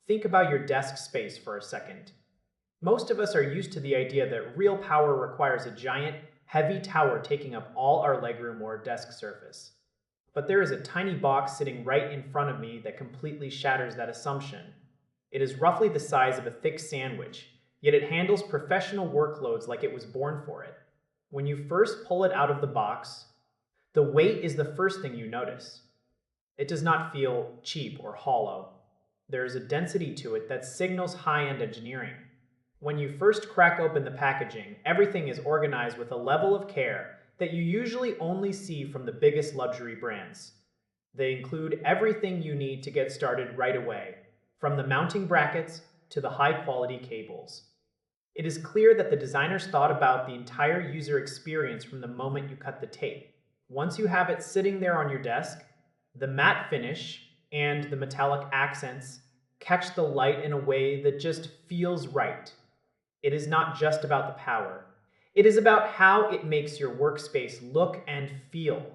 Think about your desk space for a second. Most of us are used to the idea that real power requires a giant, heavy tower taking up all our legroom or desk surface. But there is a tiny box sitting right in front of me that completely shatters that assumption. It is roughly the size of a thick sandwich, yet it handles professional workloads like it was born for it. When you first pull it out of the box, the weight is the first thing you notice. It does not feel cheap or hollow. There is a density to it that signals high-end engineering. When you first crack open the packaging, everything is organized with a level of care that you usually only see from the biggest luxury brands. They include everything you need to get started right away, from the mounting brackets to the high-quality cables. It is clear that the designers thought about the entire user experience from the moment you cut the tape. Once you have it sitting there on your desk, the matte finish and the metallic accents catch the light in a way that just feels right. It is not just about the power. It is about how it makes your workspace look and feel.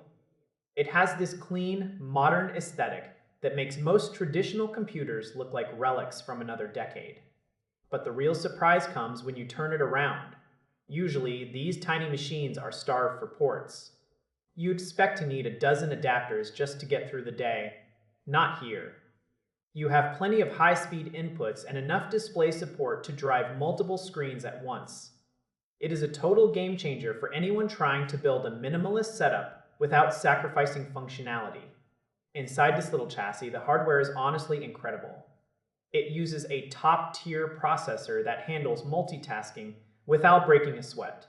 It has this clean, modern aesthetic that makes most traditional computers look like relics from another decade. But the real surprise comes when you turn it around. Usually, these tiny machines are starved for ports. You expect to need a dozen adapters just to get through the day. Not here. You have plenty of high-speed inputs and enough display support to drive multiple screens at once. It is a total game changer for anyone trying to build a minimalist setup without sacrificing functionality. Inside this little chassis, the hardware is honestly incredible. It uses a top-tier processor that handles multitasking without breaking a sweat.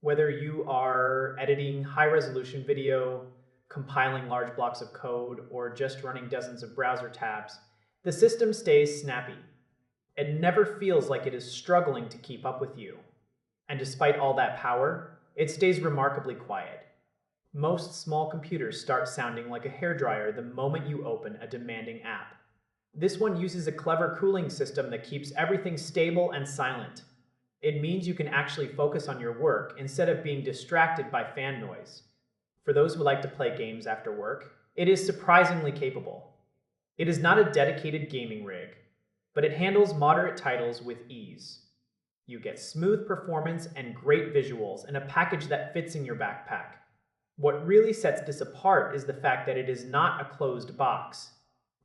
Whether you are editing high-resolution video, compiling large blocks of code, or just running dozens of browser tabs, the system stays snappy. It never feels like it is struggling to keep up with you. And despite all that power, it stays remarkably quiet. Most small computers start sounding like a hairdryer the moment you open a demanding app. This one uses a clever cooling system that keeps everything stable and silent. It means you can actually focus on your work instead of being distracted by fan noise. For those who like to play games after work, it is surprisingly capable. It is not a dedicated gaming rig, but it handles moderate titles with ease. You get smooth performance and great visuals in a package that fits in your backpack. What really sets this apart is the fact that it is not a closed box.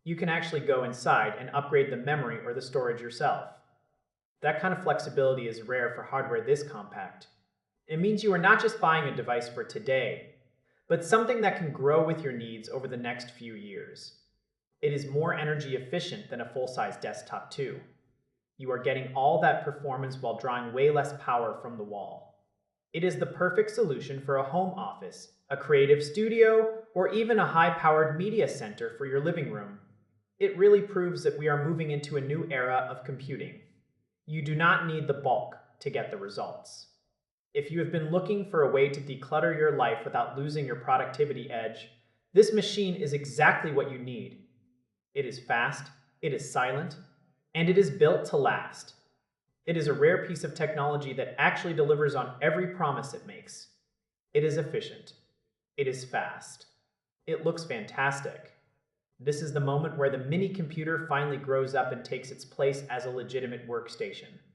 You can actually go inside and upgrade the memory or the storage yourself. That kind of flexibility is rare for hardware this compact. It means you are not just buying a device for today, but something that can grow with your needs over the next few years. It is more energy efficient than a full-size desktop too. You are getting all that performance while drawing way less power from the wall. It is the perfect solution for a home office, a creative studio, or even a high-powered media center for your living room. It really proves that we are moving into a new era of computing. You do not need the bulk to get the results. If you have been looking for a way to declutter your life without losing your productivity edge, this machine is exactly what you need. It is fast, it is silent, and it is built to last. It is a rare piece of technology that actually delivers on every promise it makes. It is efficient. It is fast. It looks fantastic. This is the moment where the mini computer finally grows up and takes its place as a legitimate workstation.